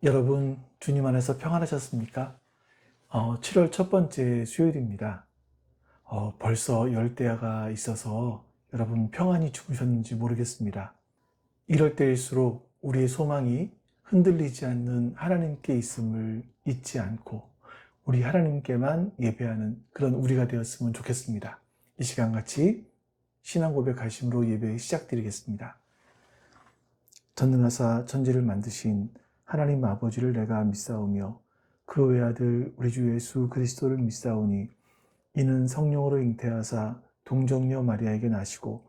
여러분, 주님 안에서 평안하셨습니까? 7월 첫 번째 수요일입니다. 벌써 열대야가 있어서 여러분 평안히 주무셨는지 모르겠습니다. 이럴 때일수록 우리의 소망이 흔들리지 않는 하나님께 있음을 잊지 않고 우리 하나님께만 예배하는 그런 우리가 되었으면 좋겠습니다. 이 시간 같이 신앙 고백하심으로 예배 시작드리겠습니다. 전능하사 천지를 만드신 하나님 아버지를 내가 믿사오며 그 외아들 우리 주 예수 그리스도를 믿사오니 이는 성령으로 잉태하사 동정녀 마리아에게 나시고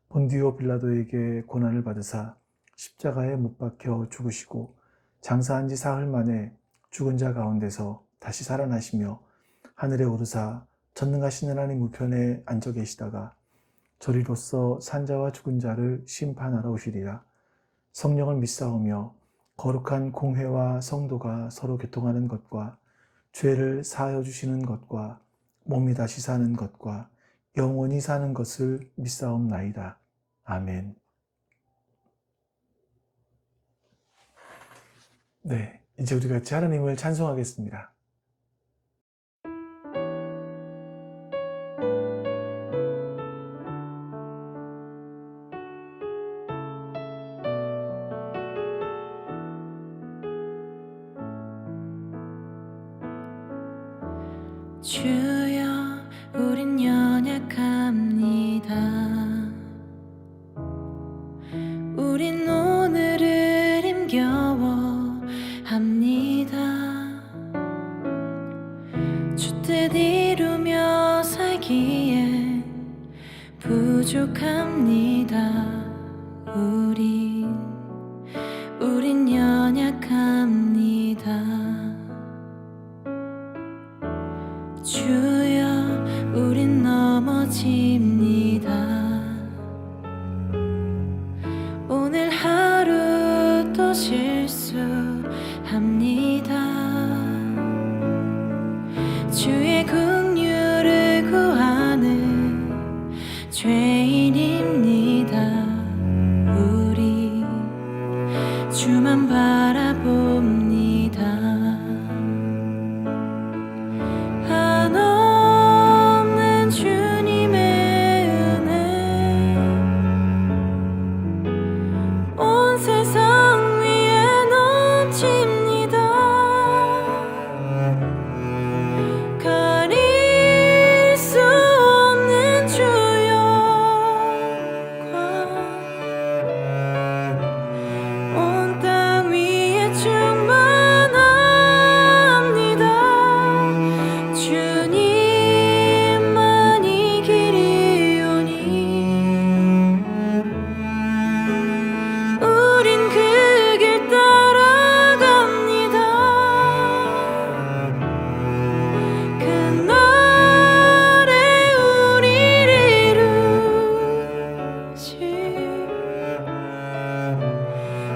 본디오 빌라도에게 고난을 받으사 십자가에 못 박혀 죽으시고 장사한 지 사흘 만에 죽은 자 가운데서 다시 살아나시며 하늘에 오르사 전능하신 하나님 우편에 앉아 계시다가 저리로서 산자와 죽은 자를 심판하러 오시리라. 성령을 믿사오며 거룩한 공회와 성도가 서로 교통하는 것과 죄를 사하여 주시는 것과 몸이 다시 사는 것과 영원히 사는 것을 믿사옵나이다. 아멘. 네, 이제 우리 같이 하나님을 찬송하겠습니다. 주여 우린 연약합니다. 우린 오늘을 힘겨워합니다. 주 뜻 이루며 살기에 부족합니다. 우린 연약합니다. 주여 우린 넘어집니다. 오늘 하루 또 실수합니다. 주의 긍휼을 구하는 죄인입니다. 우리 주만 바라봅니다.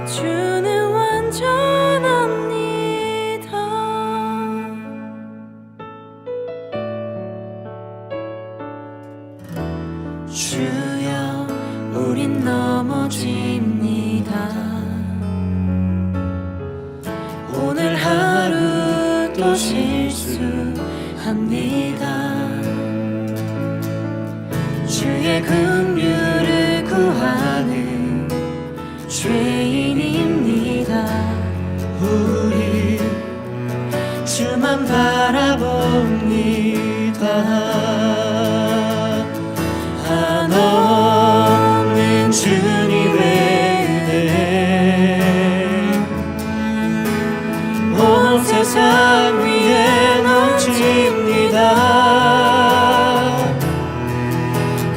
주는 완전합니다. 주여 우린 넘어집니다. 오늘 하루 또 실수합니다. 주의 긍휼을 구하는 죄인입니다. 우리 주만 바라봅니다. 한없는 주님의 은혜 온 세상 위에 넘칩니다.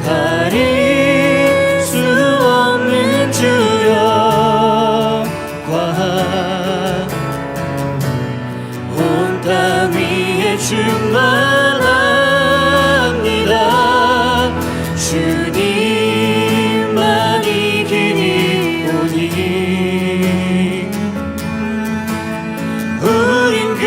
가릴 수 없는 주여 온 땅 위에 충만합니다. 주님만이 길이 오니 우린 그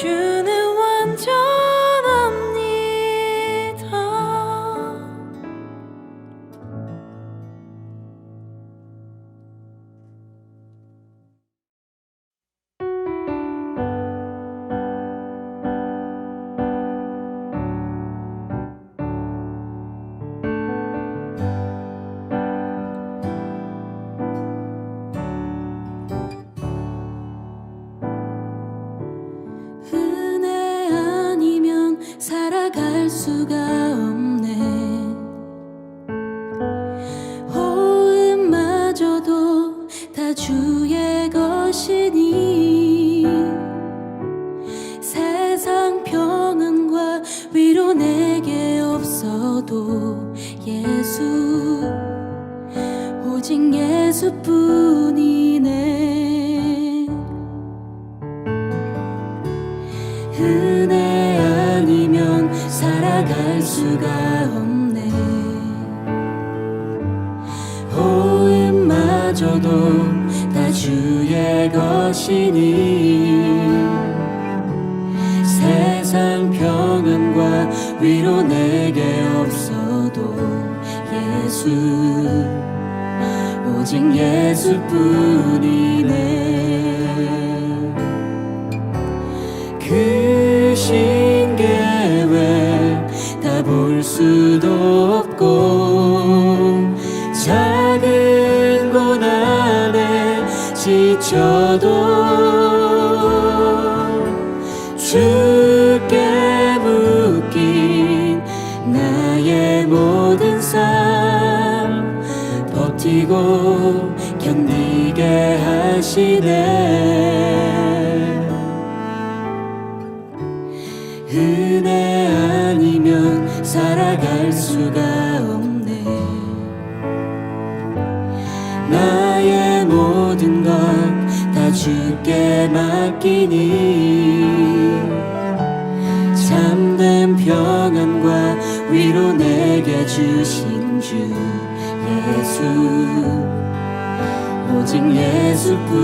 주는 완전합니다. 은혜 아니면 살아갈 수가 없네. 호흡마저도 다 주의 것이니 세상 평안과 위로 내게 없어도 예수, 오직 예수뿐이네. 은혜 아니면 살아갈 수가 없네. 호흡마저도 다 주의 것이니 세상 평안과 위로 내게 없어도 예수, 오직 예수뿐이네. 그 신계획 다 볼 수도 없고 작은 고난에 지쳐도 주께 묶인 나의 모든 삶 버티고 견디게 하시네. 은혜 아니면 살아갈 수가 없네. 나의 모든 것 다 주께 맡기니 참된 평안과 위로 내게 주신 주 예수, 오직 예수뿐이네.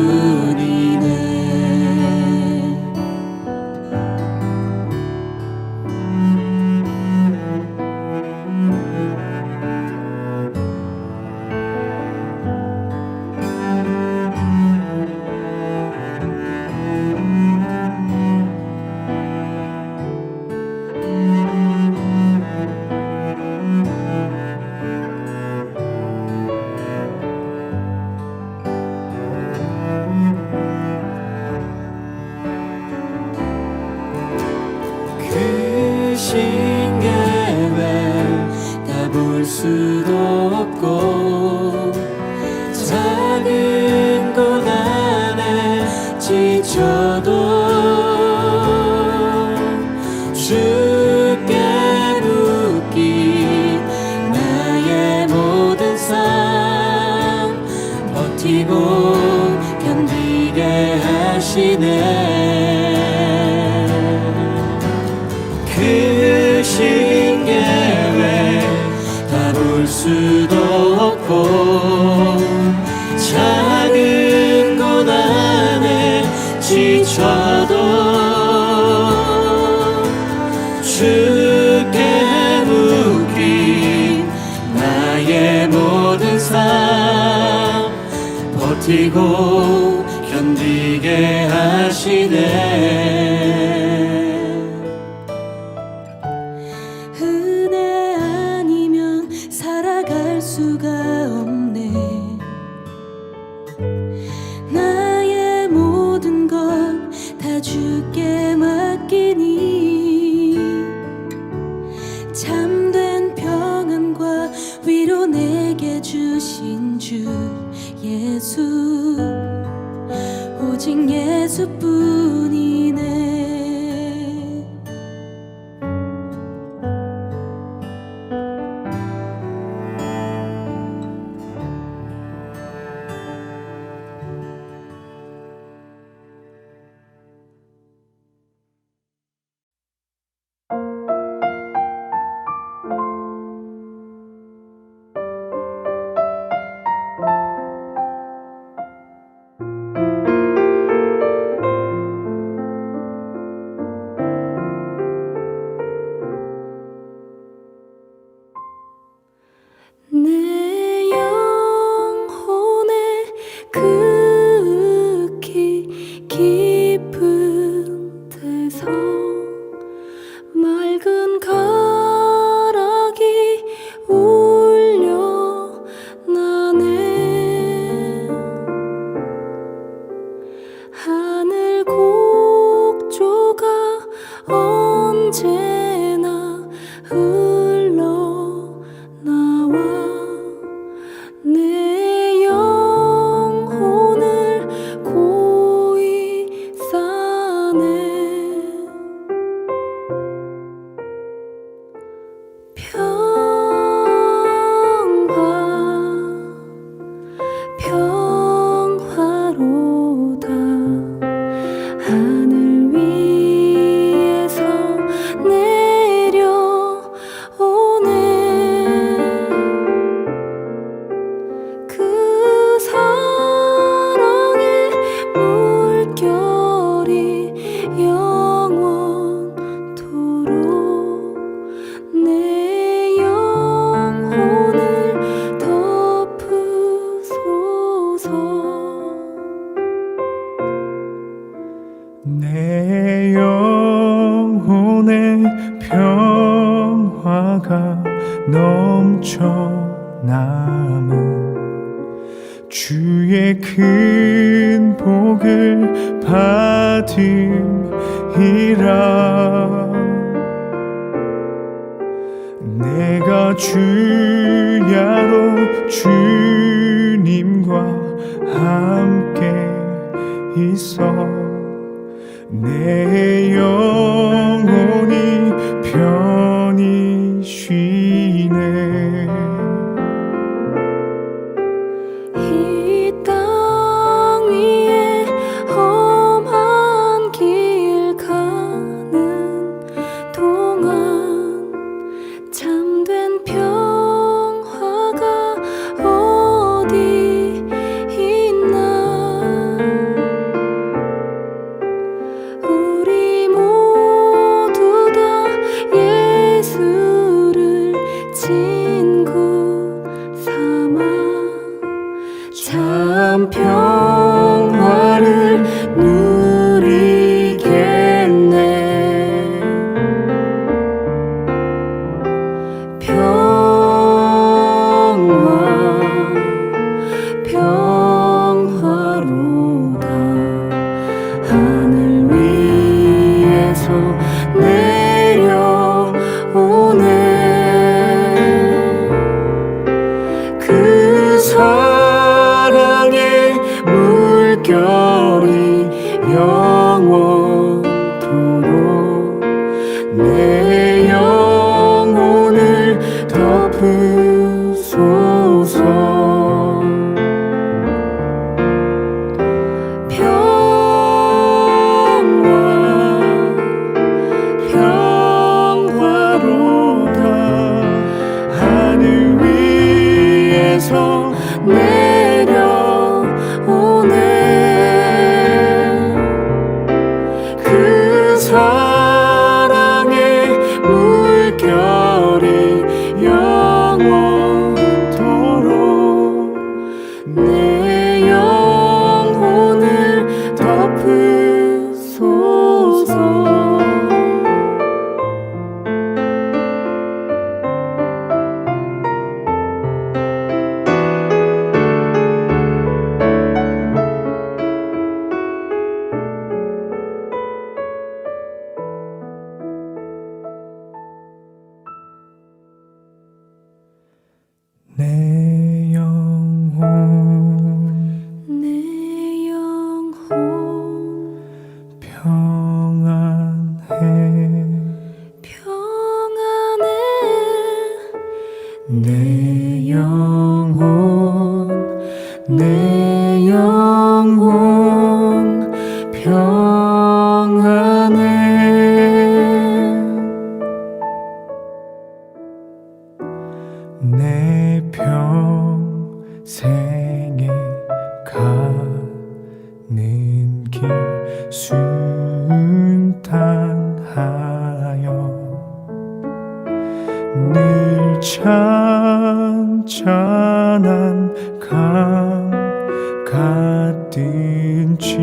그 신계획 다 볼 수도 없고 작은 고난에 지쳐도 주께 묶인 나의 모든 삶 버티고 견디게 하시네. 그 신계획 다 볼 수도 없고 작은 고난에 지쳐도 주께 묶인 나의 모든 삶 버티고 견디게 하시네. 은혜 아니면 살아갈 수가 없네. 나의 모든 것 다 주께 맡기니 참된 평안과 위로 내게 주신 주 예수, 오직 예수뿐이네. 하늘 곡조가 언제나 흘러나와 내 영혼을 고이 싸네. 평화로다. 하늘 위에서 내려오네. 그 사랑의 물결이 영원토록 내 영혼을 덮으소서. 내 영혼의 평화가 넘쳐남은 주의 큰 복을 받음이라. 내가 주야로 주님과 함께 있어 내 영혼이 편히 쉬네. 이 땅 위에 험한 길 가는 동안 참된 평화가 어디 있나. 우리 모두 다 예수를 친구 삼아 참 평화를 누리겠네. 평화로다. 하늘 위에서 내려오네. 그 사랑의 물결이 영원토록 내 영혼을 덮으소서. 평화로다. 하늘 위에서 내려오네. 그 사랑의 물결이 영원토록 내 영혼을 덮으소서. 내 영혼 내 영혼 평안해. 평안해. 내 영혼 내 영혼 평안해. 내 평생에 가는 길 순탄하여 늘 찬찬한 강 같든지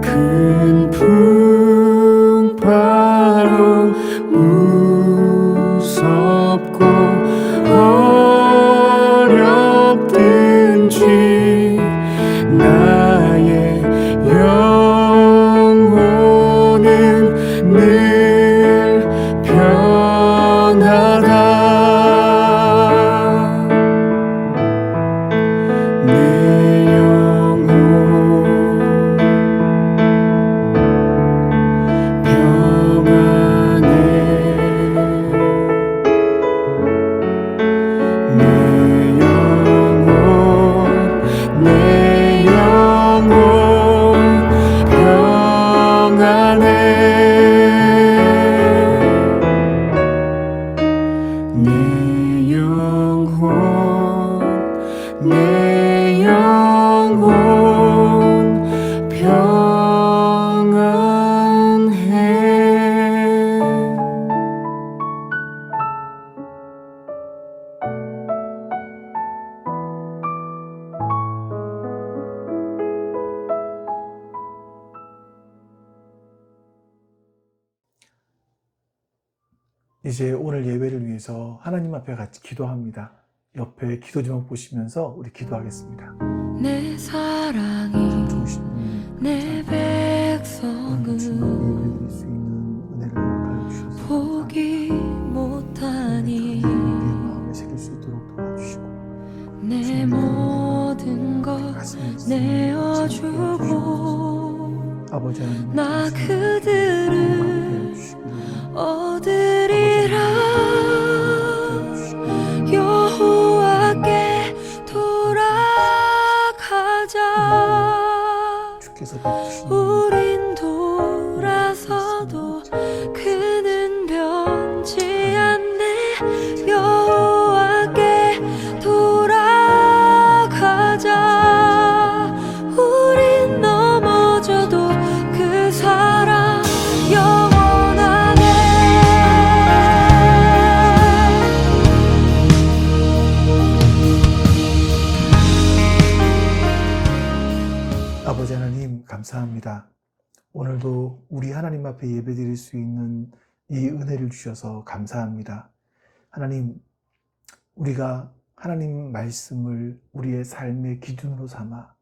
큰 풍파로 무섭고 어렵든지 나의 이제 오늘 예배를 위해서 하나님 앞에 같이 기도합니다. 옆에 기도 제목 보시면서 우리 기도하겠습니다. 내 사랑이 내 백성은 예배드릴 수 있는 은혜를 허락하여 주셔서 포기 못하니 우리의 마음에 새길 수 있도록 도와주시고 내 모든 것 내어주고 아버지 하나님 나 그들을 얻으리라 여호와께 돌아가자 주께서 베푸시는 우린 돌아서도 그는 변치 않네 여호와께 돌아가자 우린 넘어져도 그 사랑 영원하네 아버지 하나님 감사합니다. 오늘도 우리 하나님 앞에 예배드릴 수 있는 이 은혜를 주셔서 감사합니다. 하나님, 우리가 하나님 말씀을 우리의 삶의 기준으로 삼아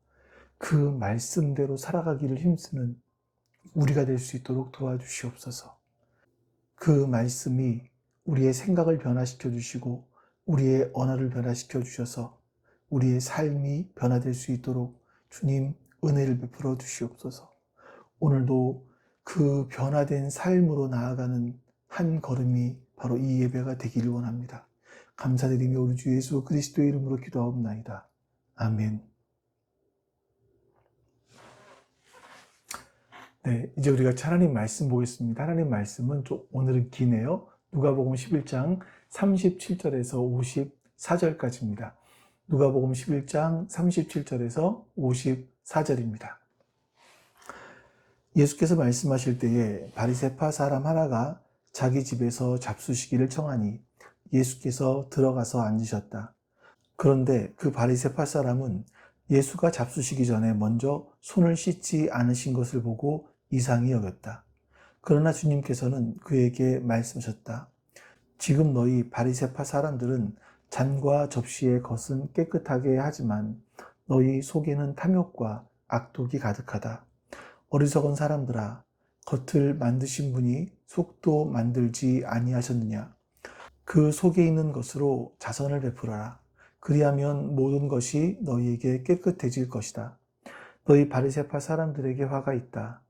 그 말씀대로 살아가기를 힘쓰는 우리가 될 수 있도록 도와주시옵소서. 그 말씀이 우리의 생각을 변화시켜 주시고 우리의 언어를 변화시켜 주셔서 우리의 삶이 변화될 수 있도록 주님 은혜를 베풀어 주시옵소서. 오늘도 그 변화된 삶으로 나아가는 한 걸음이 바로 이 예배가 되기를 원합니다. 감사드리며 우리 주 예수 그리스도의 이름으로 기도하옵나이다. 아멘. 네, 이제 우리가 하나님 말씀 보겠습니다. 하나님 말씀은 좀 오늘은 기네요. 누가복음 11장 37절에서 54절까지입니다. 누가복음 11장 37절에서 54절입니다. 예수께서 말씀하실 때에 바리새파 사람 하나가 자기 집에서 잡수시기를 청하니 예수께서 들어가서 앉으셨다. 그런데 그 바리새파 사람은 예수가 잡수시기 전에 먼저 손을 씻지 않으신 것을 보고 이상히 여겼다. 그러나 주님께서는 그에게 말씀하셨다. 지금 너희 바리새파 사람들은 잔과 접시의 겉은 깨끗하게 하지만 너희 속에는 탐욕과 악독이 가득하다. 어리석은 사람들아, 겉을 만드신 분이 속도 만들지 아니하셨느냐? 그 속에 있는 것으로 자선을 베풀어라. 그리하면 모든 것이 너희에게 깨끗해질 것이다. 너희 바리새파 사람들에게 화가 있다.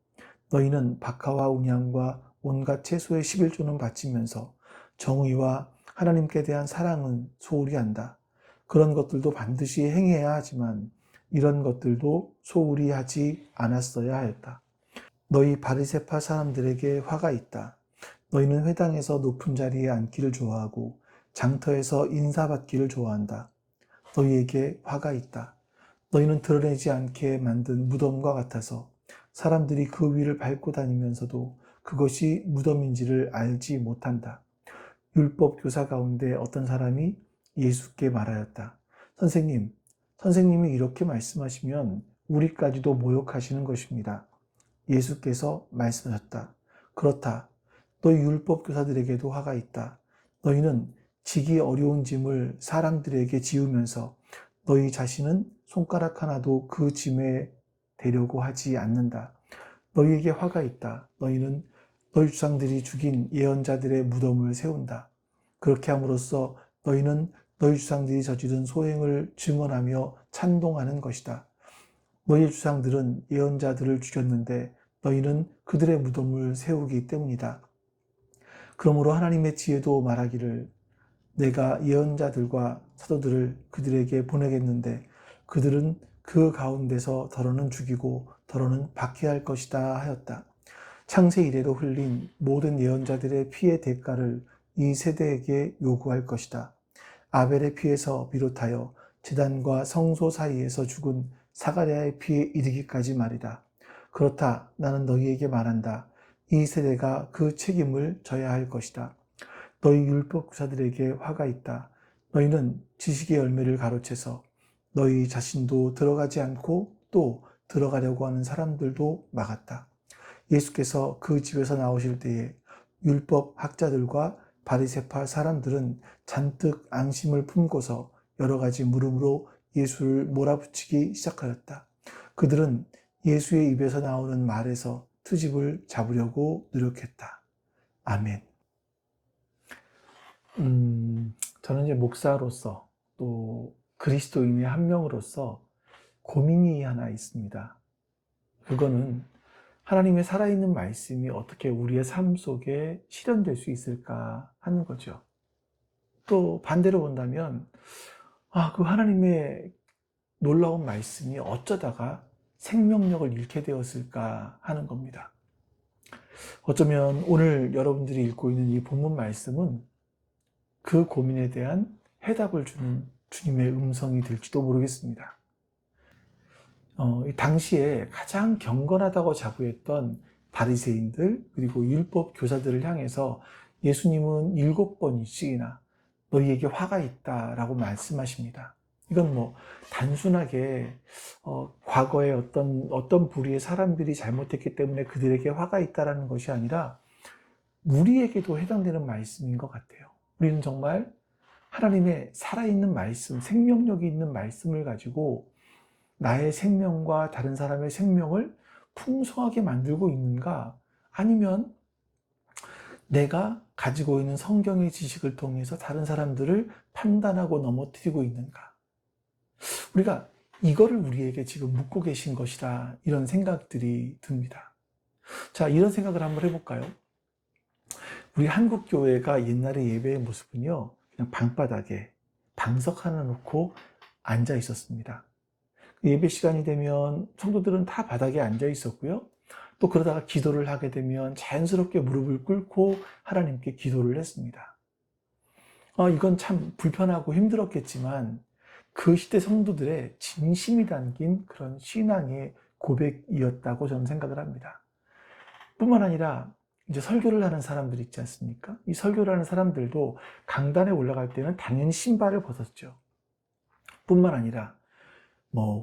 너희는 박하와 운양과 온갖 채소의 11조는 바치면서 정의와 하나님께 대한 사랑은 소홀히 한다. 그런 것들도 반드시 행해야 하지만 이런 것들도 소홀히 하지 않았어야 하였다. 너희 바리새파 사람들에게 화가 있다. 너희는 회당에서 높은 자리에 앉기를 좋아하고 장터에서 인사받기를 좋아한다. 너희에게 화가 있다. 너희는 드러내지 않게 만든 무덤과 같아서 사람들이 그 위를 밟고 다니면서도 그것이 무덤인지를 알지 못한다. 율법 교사 가운데 어떤 사람이 예수께 말하였다. 선생님이 이렇게 말씀하시면 우리까지도 모욕하시는 것입니다. 예수께서 말씀하셨다. 그렇다. 너희 율법 교사들에게도 화가 있다. 너희는 지기 어려운 짐을 사람들에게 지우면서 너희 자신은 손가락 하나도 그 짐에 대려고 하지 않는다. 너희에게 화가 있다. 너희는 너희 조상들이 죽인 예언자들의 무덤을 세운다. 그렇게 함으로써 너희는 너희 주상들이 저지른 소행을 증언하며 찬동하는 것이다. 너희 주상들은 예언자들을 죽였는데 너희는 그들의 무덤을 세우기 때문이다. 그러므로 하나님의 지혜도 말하기를 내가 예언자들과 사도들을 그들에게 보내겠는데 그들은 그 가운데서 더러는 죽이고 더러는 박해할 것이다 하였다. 창세 이래로 흘린 모든 예언자들의 피의 대가를 이 세대에게 요구할 것이다. 아벨의 피에서 비롯하여 제단과 성소 사이에서 죽은 사가랴의 피에 이르기까지 말이다. 그렇다. 나는 너희에게 말한다. 이 세대가 그 책임을 져야 할 것이다. 너희 율법교사들에게 화가 있다. 너희는 지식의 열매를 가로채서 너희 자신도 들어가지 않고 또 들어가려고 하는 사람들도 막았다. 예수께서 그 집에서 나오실 때에 율법 학자들과 바리새파 사람들은 잔뜩 앙심을 품고서 여러 가지 물음으로 예수를 몰아붙이기 시작하였다. 그들은 예수의 입에서 나오는 말에서 트집을 잡으려고 노력했다. 아멘. 저는 이제 목사로서 또 그리스도인의 한 명으로서 고민이 하나 있습니다. 그거는 하나님의 살아있는 말씀이 어떻게 우리의 삶 속에 실현될 수 있을까 하는 거죠. 또 반대로 본다면, 그 하나님의 놀라운 말씀이 어쩌다가 생명력을 잃게 되었을까 하는 겁니다. 어쩌면 오늘 여러분들이 읽고 있는 이 본문 말씀은 그 고민에 대한 해답을 주는 주님의 음성이 될지도 모르겠습니다. 당시에 가장 경건하다고 자부했던 바리새인들 그리고 율법 교사들을 향해서 예수님은 7번씩이나 너희에게 화가 있다라고 말씀하십니다. 이건 단순하게 과거에 어떤 부류의 사람들이 잘못했기 때문에 그들에게 화가 있다라는 것이 아니라 우리에게도 해당되는 말씀인 것 같아요. 우리는 정말 하나님의 살아있는 말씀, 생명력이 있는 말씀을 가지고 나의 생명과 다른 사람의 생명을 풍성하게 만들고 있는가? 아니면 내가 가지고 있는 성경의 지식을 통해서 다른 사람들을 판단하고 넘어뜨리고 있는가? 우리가 이거를 우리에게 지금 묻고 계신 것이다. 이런 생각들이 듭니다. 자, 이런 생각을 한번 해볼까요? 우리 한국교회가 옛날의 예배의 모습은요, 그냥 방바닥에 방석 하나 놓고 앉아 있었습니다. 예배 시간이 되면 성도들은 다 바닥에 앉아 있었고요. 또 그러다가 기도를 하게 되면 자연스럽게 무릎을 꿇고 하나님께 기도를 했습니다. 이건 참 불편하고 힘들었겠지만 그 시대 성도들의 진심이 담긴 그런 신앙의 고백이었다고 저는 생각을 합니다. 뿐만 아니라 이제 설교를 하는 사람들 있지 않습니까? 이 설교를 하는 사람들도 강단에 올라갈 때는 당연히 신발을 벗었죠. 뿐만 아니라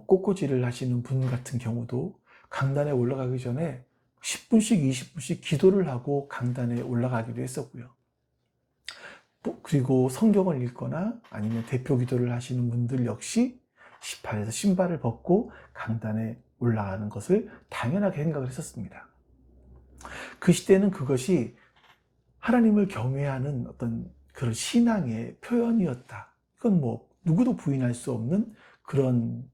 꽃꽂이를 하시는 분 같은 경우도 강단에 올라가기 전에 10분씩 20분씩 기도를 하고 강단에 올라가기도 했었고요. 그리고 성경을 읽거나 아니면 대표 기도를 하시는 분들 역시 시판에서 신발을 벗고 강단에 올라가는 것을 당연하게 생각을 했었습니다. 그 시대는 그것이 하나님을 경외하는 어떤 그런 신앙의 표현이었다. 이건 누구도 부인할 수 없는 그런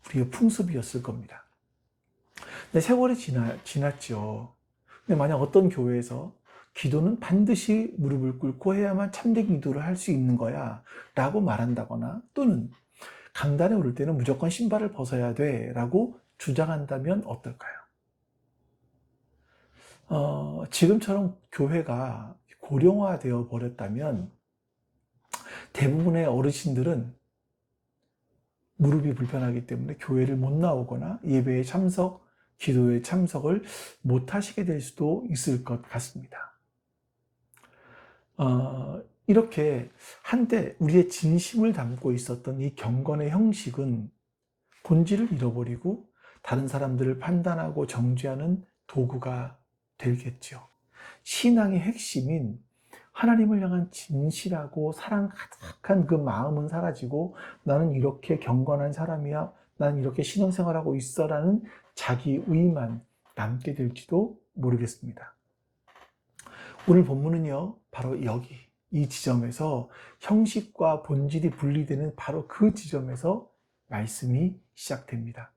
우리의 풍습이었을 겁니다. 근데 세월이 지났죠. 근데 만약 어떤 교회에서 기도는 반드시 무릎을 꿇고 해야만 참된 기도를 할 수 있는 거야 라고 말한다거나 또는 강단에 오를 때는 무조건 신발을 벗어야 돼 라고 주장한다면 어떨까요? 지금처럼 교회가 고령화되어 버렸다면 대부분의 어르신들은 무릎이 불편하기 때문에 교회를 못 나오거나 예배에 참석, 기도에 참석을 못 하시게 될 수도 있을 것 같습니다. 이렇게 한때 우리의 진심을 담고 있었던 이 경건의 형식은 본질을 잃어버리고 다른 사람들을 판단하고 정죄하는 도구가 되겠죠. 신앙의 핵심인 하나님을 향한 진실하고 사랑 가득한 그 마음은 사라지고 나는 이렇게 경건한 사람이야, 나는 이렇게 신앙생활하고 있어라는 자기의만 남게 될지도 모르겠습니다. 오늘 본문은요, 바로 여기 이 지점에서 형식과 본질이 분리되는 바로 그 지점에서 말씀이 시작됩니다.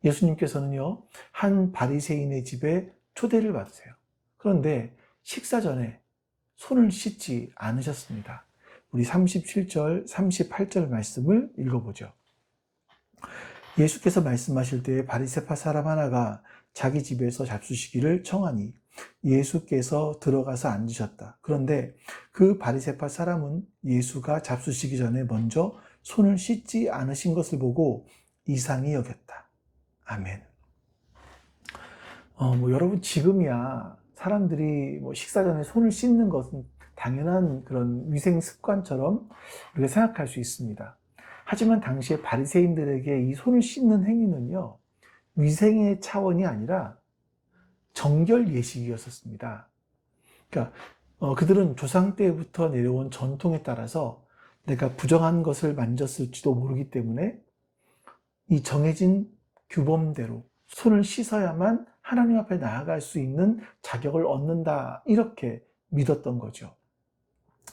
예수님께서는요, 한 바리새인의 집에 초대를 받으세요. 그런데 식사 전에 손을 씻지 않으셨습니다. 우리 37절, 38절 말씀을 읽어보죠. 예수께서 말씀하실 때에 바리새파 사람 하나가 자기 집에서 잡수시기를 청하니 예수께서 들어가서 앉으셨다. 그런데 그 바리새파 사람은 예수가 잡수시기 전에 먼저 손을 씻지 않으신 것을 보고 이상히 여겼다. 아멘. 여러분, 지금이야 사람들이 식사 전에 손을 씻는 것은 당연한 그런 위생 습관처럼 우리가 생각할 수 있습니다. 하지만 당시에 바리새인들에게 이 손을 씻는 행위는요, 위생의 차원이 아니라 정결 예식이었습니다. 그러니까 그들은 조상 때부터 내려온 전통에 따라서 내가 부정한 것을 만졌을지도 모르기 때문에 이 정해진 규범대로 손을 씻어야만 하나님 앞에 나아갈 수 있는 자격을 얻는다, 이렇게 믿었던 거죠.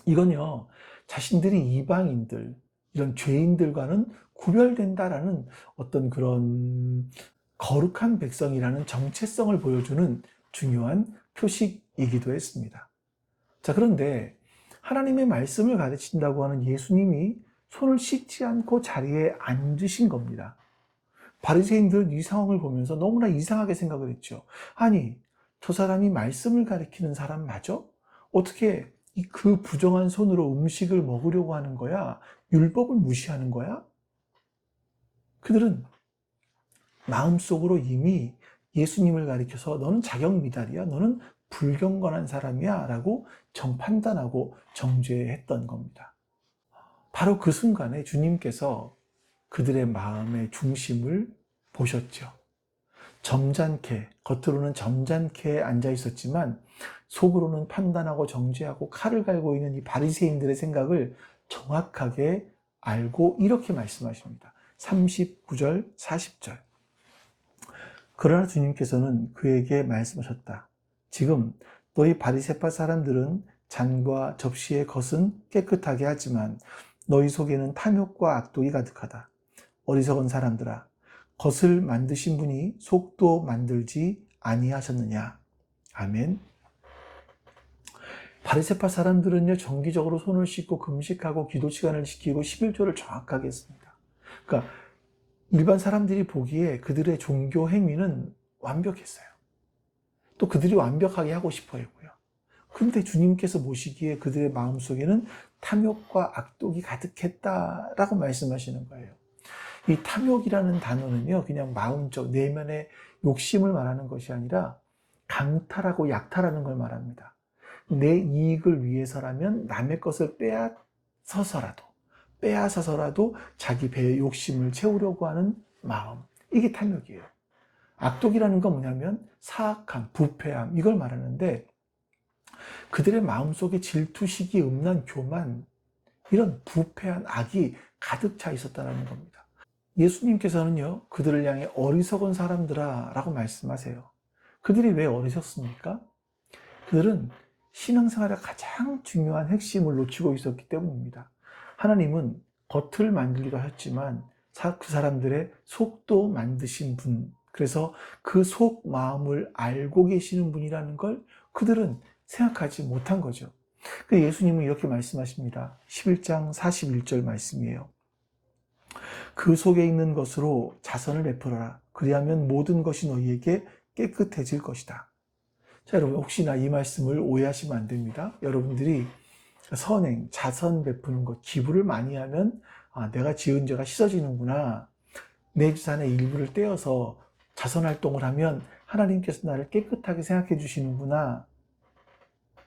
이건요, 자신들이 이방인들, 이런 죄인들과는 구별된다라는 어떤 그런 거룩한 백성이라는 정체성을 보여주는 중요한 표식이기도 했습니다. 자, 그런데 하나님의 말씀을 가르친다고 하는 예수님이 손을 씻지 않고 자리에 앉으신 겁니다. 바리새인들은 이 상황을 보면서 너무나 이상하게 생각을 했죠. 아니, 저 사람이 말씀을 가르치는 사람 맞아? 어떻게 그 부정한 손으로 음식을 먹으려고 하는 거야? 율법을 무시하는 거야? 그들은 마음속으로 이미 예수님을 가리켜서 너는 자격 미달이야, 너는 불경건한 사람이야 라고 정판단하고 정죄했던 겁니다. 바로 그 순간에 주님께서 그들의 마음의 중심을 보셨죠. 점잖게, 겉으로는 점잖게 앉아 있었지만 속으로는 판단하고 정죄하고 칼을 갈고 있는 이 바리새인들의 생각을 정확하게 알고 이렇게 말씀하십니다. 39절, 40절. 그러나 주님께서는 그에게 말씀하셨다. 지금 너희 바리새파 사람들은 잔과 접시의 겉은 깨끗하게 하지만 너희 속에는 탐욕과 악독이 가득하다. 어리석은 사람들아, 겉을 만드신 분이 속도 만들지 아니하셨느냐. 아멘. 바리새파 사람들은요, 정기적으로 손을 씻고 금식하고 기도 시간을 지키고 11조를 정확하게 했습니다. 그러니까 일반 사람들이 보기에 그들의 종교 행위는 완벽했어요. 또 그들이 완벽하게 하고 싶어 했고요. 그런데 주님께서 보시기에 그들의 마음속에는 탐욕과 악독이 가득했다라고 말씀하시는 거예요. 이 탐욕이라는 단어는요, 그냥 마음적, 내면의 욕심을 말하는 것이 아니라 강탈하고 약탈하는 걸 말합니다. 내 이익을 위해서라면 남의 것을 빼앗아서라도 자기 배의 욕심을 채우려고 하는 마음. 이게 탐욕이에요. 악독이라는 건 뭐냐면 사악함, 부패함, 이걸 말하는데 그들의 마음속에 질투시기, 음란, 교만, 이런 부패한 악이 가득 차 있었다는 겁니다. 예수님께서는요, 그들을 향해 어리석은 사람들아 라고 말씀하세요. 그들이 왜 어리석습니까? 그들은 신앙생활의 가장 중요한 핵심을 놓치고 있었기 때문입니다. 하나님은 겉을 만들기도 하셨지만 그 사람들의 속도 만드신 분, 그래서 그 속 마음을 알고 계시는 분이라는 걸 그들은 생각하지 못한 거죠. 예수님은 이렇게 말씀하십니다. 11장 41절 말씀이에요. 그 속에 있는 것으로 자선을 베풀어라. 그리하면 모든 것이 너희에게 깨끗해질 것이다. 자, 여러분, 혹시나 이 말씀을 오해하시면 안 됩니다. 여러분들이 선행, 자선 베푸는 것, 기부를 많이 하면 내가 지은 죄가 씻어지는구나. 내 재산의 일부를 떼어서 자선활동을 하면 하나님께서 나를 깨끗하게 생각해 주시는구나.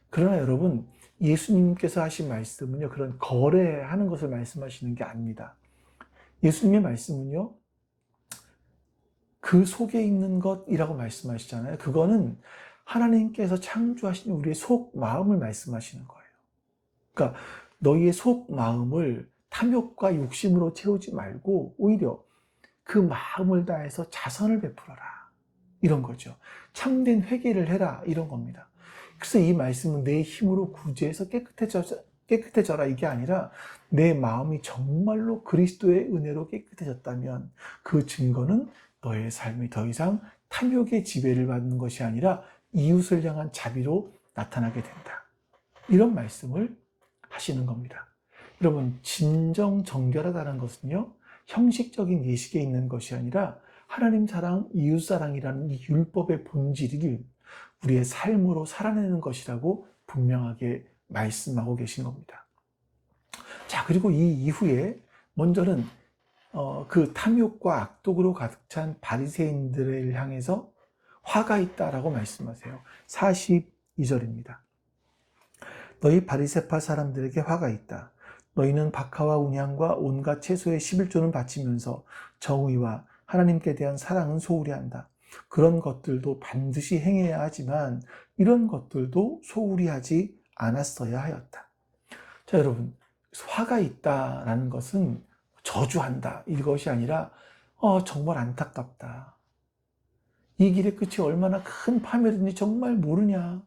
그러나 여러분, 예수님께서 하신 말씀은요, 그런 거래하는 것을 말씀하시는 게 아닙니다. 예수님의 말씀은요, 그 속에 있는 것이라고 말씀하시잖아요. 그거는 하나님께서 창조하신 우리의 속 마음을 말씀하시는 거예요. 그러니까 너희의 속 마음을 탐욕과 욕심으로 채우지 말고 오히려 그 마음을 다해서 자선을 베풀어라. 이런 거죠. 참된 회개를 해라. 이런 겁니다. 그래서 이 말씀은 내 힘으로 구제해서 깨끗해져라 이게 아니라 내 마음이 정말로 그리스도의 은혜로 깨끗해졌다면 그 증거는 너의 삶이 더 이상 탐욕의 지배를 받는 것이 아니라 이웃을 향한 자비로 나타나게 된다. 이런 말씀을 하시는 겁니다. 여러분, 진정 정결하다는 것은요, 형식적인 예식에 있는 것이 아니라 하나님 사랑, 이웃 사랑이라는 이 율법의 본질을 우리의 삶으로 살아내는 것이라고 분명하게 말씀하고 계신 겁니다. 자, 그리고 이 이후에 먼저는 그 탐욕과 악독으로 가득 찬 바리새인들을 향해서 화가 있다라고 말씀하세요. 42절입니다. 너희 바리새파 사람들에게 화가 있다. 너희는 박하와 운향과 온갖 채소의 11조는 바치면서 정의와 하나님께 대한 사랑은 소홀히 한다. 그런 것들도 반드시 행해야 하지만 이런 것들도 소홀히 하지 않았어야 하였다. 자, 여러분, 화가 있다라는 것은 저주한다 이것이 아니라 정말 안타깝다. 이 길의 끝이 얼마나 큰 파멸인지 정말 모르냐.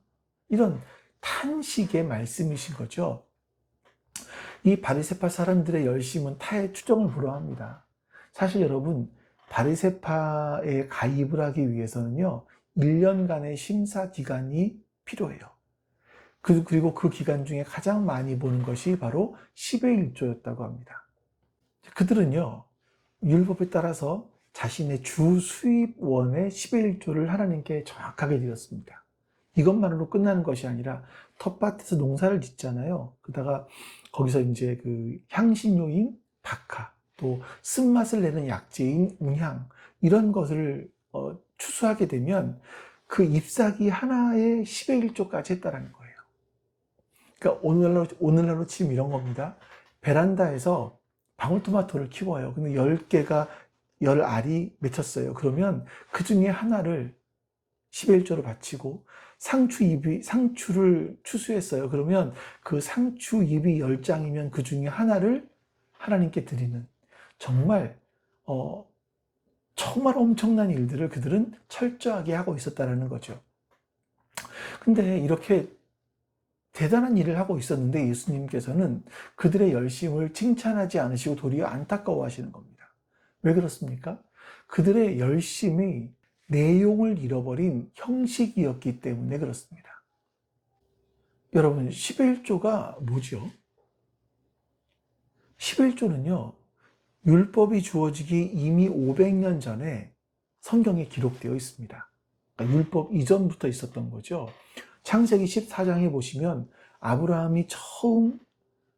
이런 탄식의 말씀이신 거죠. 이 바리새파 사람들의 열심은 타의 추정을 불허합니다. 사실 여러분, 바리새파에 가입을 하기 위해서는요, 1년간의 심사 기간이 필요해요. 그리고 그 기간 중에 가장 많이 보는 것이 바로 10의 1조였다고 합니다. 그들은요, 율법에 따라서 자신의 주 수입원의 10의 1조를 하나님께 정확하게 드렸습니다. 이것만으로 끝나는 것이 아니라 텃밭에서 농사를 짓잖아요. 그러다가 거기서 이제 그 향신료인 박하, 또 쓴맛을 내는 약재인 운향, 이런 것을 추수하게 되면 그 잎사귀 하나에 10의 1조까지 했다라는 거예요. 그러니까 오늘날로 치면 이런 겁니다. 베란다에서 방울토마토를 키워요. 근데 10개가 10알이 맺혔어요. 그러면 그 중에 하나를 10의 1조로 바치고 상추를 추수했어요. 그러면 그 상추 잎이 10장이면 그 중에 하나를 하나님께 드리는 정말 엄청난 일들을 그들은 철저하게 하고 있었다는 거죠. 근데 이렇게 대단한 일을 하고 있었는데 예수님께서는 그들의 열심을 칭찬하지 않으시고 도리어 안타까워 하시는 겁니다. 왜 그렇습니까? 그들의 열심이 내용을 잃어버린 형식이었기 때문에 그렇습니다. 여러분, 10의 1조가 뭐죠? 10의 1조는요, 율법이 주어지기 이미 500년 전에 성경에 기록되어 있습니다. 그러니까 율법 이전부터 있었던 거죠. 창세기 14장에 보시면 아브라함이 10의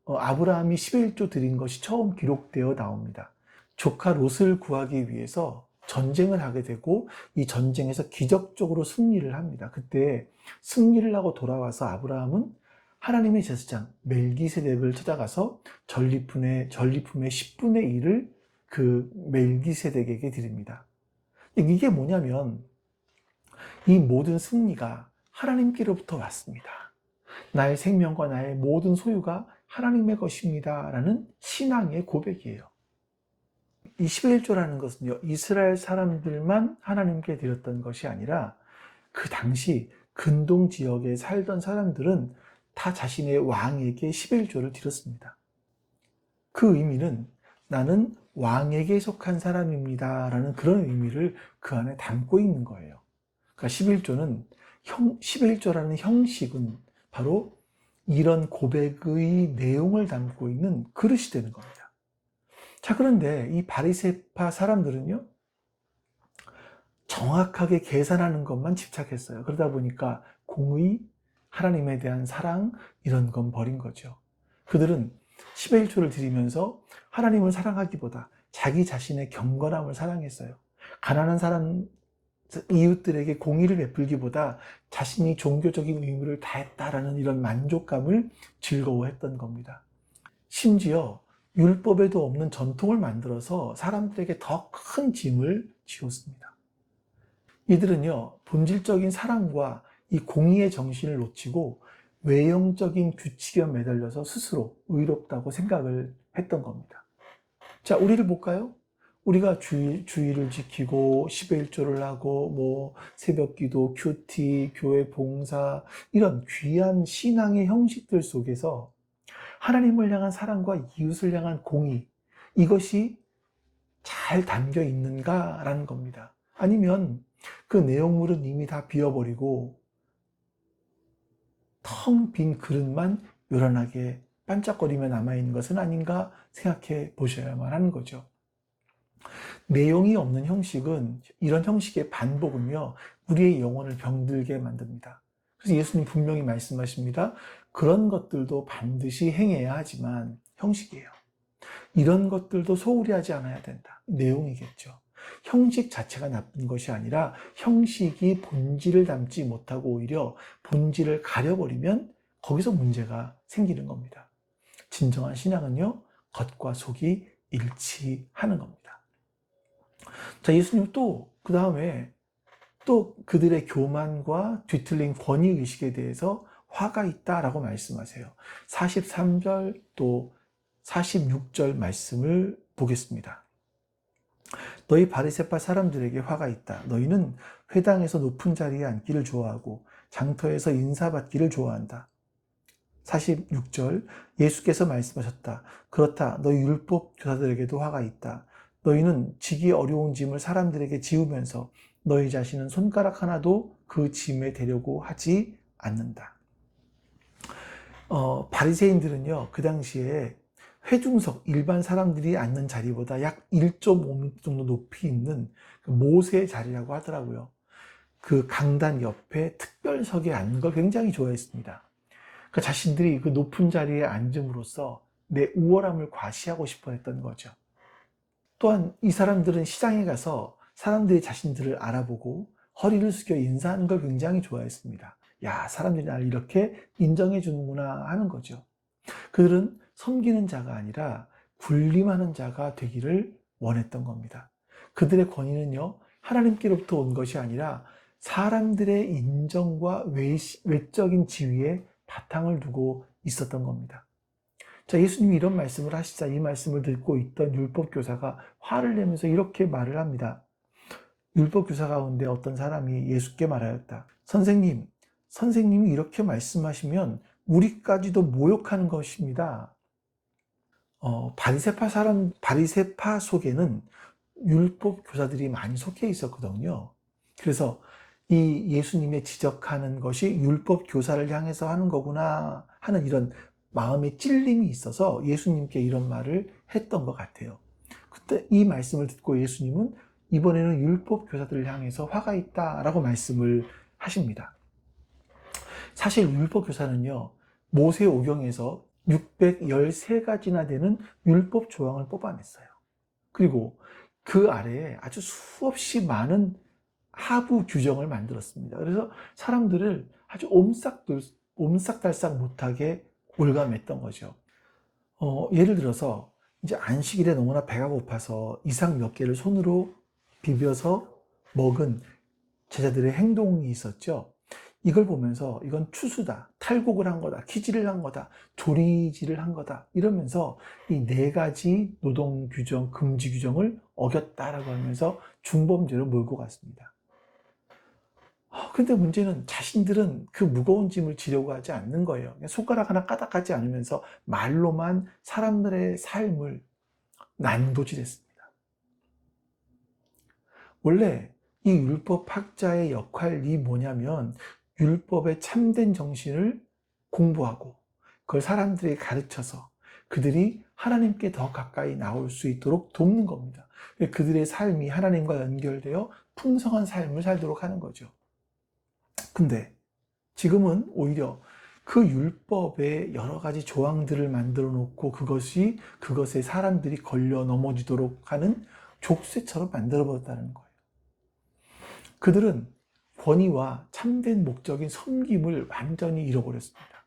1조 드린 것이 처음 기록되어 나옵니다. 조카 롯을 구하기 위해서 전쟁을 하게 되고 이 전쟁에서 기적적으로 승리를 합니다. 그때 승리를 하고 돌아와서 아브라함은 하나님의 제사장 멜기세덱을 찾아가서 전리품의 10분의 1을 그 멜기세덱에게 드립니다. 이게 뭐냐면 이 모든 승리가 하나님께로부터 왔습니다. 나의 생명과 나의 모든 소유가 하나님의 것입니다. 라는 신앙의 고백이에요. 이 10의 1조라는 것은요, 이스라엘 사람들만 하나님께 드렸던 것이 아니라 그 당시 근동 지역에 살던 사람들은 다 자신의 왕에게 10의 1조를 드렸습니다. 그 의미는 나는 왕에게 속한 사람입니다. 라는 그런 의미를 그 안에 담고 있는 거예요. 그러니까 11조는 10의 1조라는 형식은 바로 이런 고백의 내용을 담고 있는 그릇이 되는 겁니다. 자, 그런데 이 바리새파 사람들은요, 정확하게 계산하는 것만 집착했어요. 그러다 보니까 공의, 하나님에 대한 사랑, 이런 건 버린 거죠. 그들은 10의 1조를 드리면서 하나님을 사랑하기보다 자기 자신의 경건함을 사랑했어요. 가난한 사람, 이웃들에게 공의를 베풀기보다 자신이 종교적인 의무를 다했다라는 이런 만족감을 즐거워했던 겁니다. 심지어 율법에도 없는 전통을 만들어서 사람들에게 더 큰 짐을 지었습니다. 이들은요, 본질적인 사랑과 이 공의의 정신을 놓치고 외형적인 규칙에 매달려서 스스로 의롭다고 생각을 했던 겁니다. 자, 우리를 볼까요? 우리가 주의를 지키고 10의 1조를 하고 새벽기도, 큐티, 교회 봉사, 이런 귀한 신앙의 형식들 속에서 하나님을 향한 사랑과 이웃을 향한 공의, 이것이 잘 담겨 있는가라는 겁니다. 아니면 그 내용물은 이미 다 비워버리고 텅 빈 그릇만 요란하게 반짝거리며 남아있는 것은 아닌가 생각해 보셔야만 하는 거죠. 내용이 없는 형식은, 이런 형식의 반복은요, 우리의 영혼을 병들게 만듭니다. 그래서 예수님 분명히 말씀하십니다. 그런 것들도 반드시 행해야 하지만 형식이에요. 이런 것들도 소홀히 하지 않아야 된다. 내용이겠죠. 형식 자체가 나쁜 것이 아니라 형식이 본질을 담지 못하고 오히려 본질을 가려버리면 거기서 문제가 생기는 겁니다. 진정한 신앙은요, 겉과 속이 일치하는 겁니다. 자, 예수님 그 다음에 그들의 교만과 뒤틀린 권위의식에 대해서 화가 있다라고 말씀하세요. 43절 또 46절 말씀을 보겠습니다. 너희 바리새파 사람들에게 화가 있다. 너희는 회당에서 높은 자리에 앉기를 좋아하고 장터에서 인사받기를 좋아한다. 46절 예수께서 말씀하셨다. 그렇다. 너희 율법 교사들에게도 화가 있다. 너희는 지기 어려운 짐을 사람들에게 지우면서 너희 자신은 손가락 하나도 그 짐에 대려고 하지 않는다. 바리새인들은요, 그 당시에 회중석, 일반 사람들이 앉는 자리보다 약 1.5m 정도 높이 있는 모세의 자리라고 하더라고요. 그 강단 옆에 특별석에 앉는 걸 굉장히 좋아했습니다. 그 자신들이 그 높은 자리에 앉음으로써 내 우월함을 과시하고 싶어 했던 거죠. 또한 이 사람들은 시장에 가서 사람들이 자신들을 알아보고 허리를 숙여 인사하는 걸 굉장히 좋아했습니다. 야, 사람들이 나를 이렇게 인정해 주는구나 하는 거죠. 그들은 섬기는 자가 아니라 군림하는 자가 되기를 원했던 겁니다. 그들의 권위는요, 하나님께로부터 온 것이 아니라 사람들의 인정과 외적인 지위에 바탕을 두고 있었던 겁니다. 자, 예수님이 이런 말씀을 하시자 이 말씀을 듣고 있던 율법교사가 화를 내면서 이렇게 말을 합니다. 율법교사 가운데 어떤 사람이 예수께 말하였다. 선생님이 이렇게 말씀하시면 우리까지도 모욕하는 것입니다. 바리새파 속에는 율법교사들이 많이 속해 있었거든요. 그래서 이 예수님의 지적하는 것이 율법교사를 향해서 하는 거구나 하는 이런 마음의 찔림이 있어서 예수님께 이런 말을 했던 것 같아요. 그때 이 말씀을 듣고 예수님은 이번에는 율법교사들을 향해서 화가 있다라고 말씀을 하십니다. 사실 율법교사는요, 모세 오경에서 613가지나 되는 율법 조항을 뽑아냈어요. 그리고 그 아래에 아주 수없이 많은 하부 규정을 만들었습니다. 그래서 사람들을 아주 옴싹달싹 못하게 올감했던 거죠. 예를 들어서 이제 안식일에 너무나 배가 고파서 이상 몇 개를 손으로 비벼서 먹은 제자들의 행동이 있었죠. 이걸 보면서 이건 추수다, 탈곡을 한 거다, 키질을 한 거다, 조리질을 한 거다 이러면서 이 4가지 노동 규정, 금지 규정을 어겼다라고 하면서 중범죄로 몰고 갔습니다. 근데 문제는 자신들은 그 무거운 짐을 지려고 하지 않는 거예요. 그냥 손가락 하나 까딱하지 않으면서 말로만 사람들의 삶을 난도질했습니다. 원래 이 율법학자의 역할이 뭐냐면 율법의 참된 정신을 공부하고 그걸 사람들에게 가르쳐서 그들이 하나님께 더 가까이 나올 수 있도록 돕는 겁니다. 그들의 삶이 하나님과 연결되어 풍성한 삶을 살도록 하는 거죠. 근데 지금은 오히려 그 율법에 여러 가지 조항들을 만들어 놓고 그것에 사람들이 걸려 넘어지도록 하는 족쇄처럼 만들어 버렸다는 거예요. 그들은 권위와 참된 목적인 섬김을 완전히 잃어버렸습니다.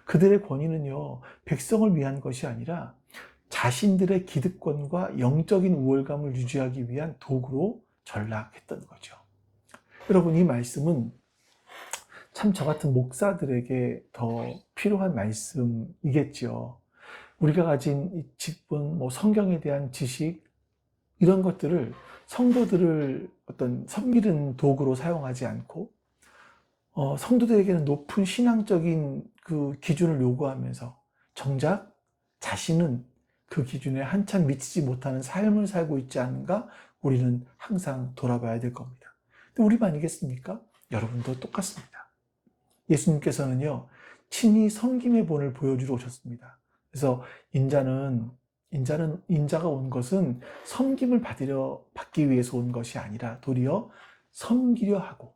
그들의 권위는요, 백성을 위한 것이 아니라 자신들의 기득권과 영적인 우월감을 유지하기 위한 도구로 전락했던 거죠. 여러분, 이 말씀은 참 저 같은 목사들에게 더 필요한 말씀이겠죠. 우리가 가진 이 직분, 성경에 대한 지식, 이런 것들을 성도들을 어떤 섬기는 도구로 사용하지 않고, 성도들에게는 높은 신앙적인 그 기준을 요구하면서 정작 자신은 그 기준에 한참 미치지 못하는 삶을 살고 있지 않은가 우리는 항상 돌아봐야 될 겁니다. 근데 우리만이겠습니까? 여러분도 똑같습니다. 예수님께서는요, 친히 섬김의 본을 보여주러 오셨습니다. 그래서 인자가 온 것은 섬김을 받기 위해서 온 것이 아니라 도리어 섬기려 하고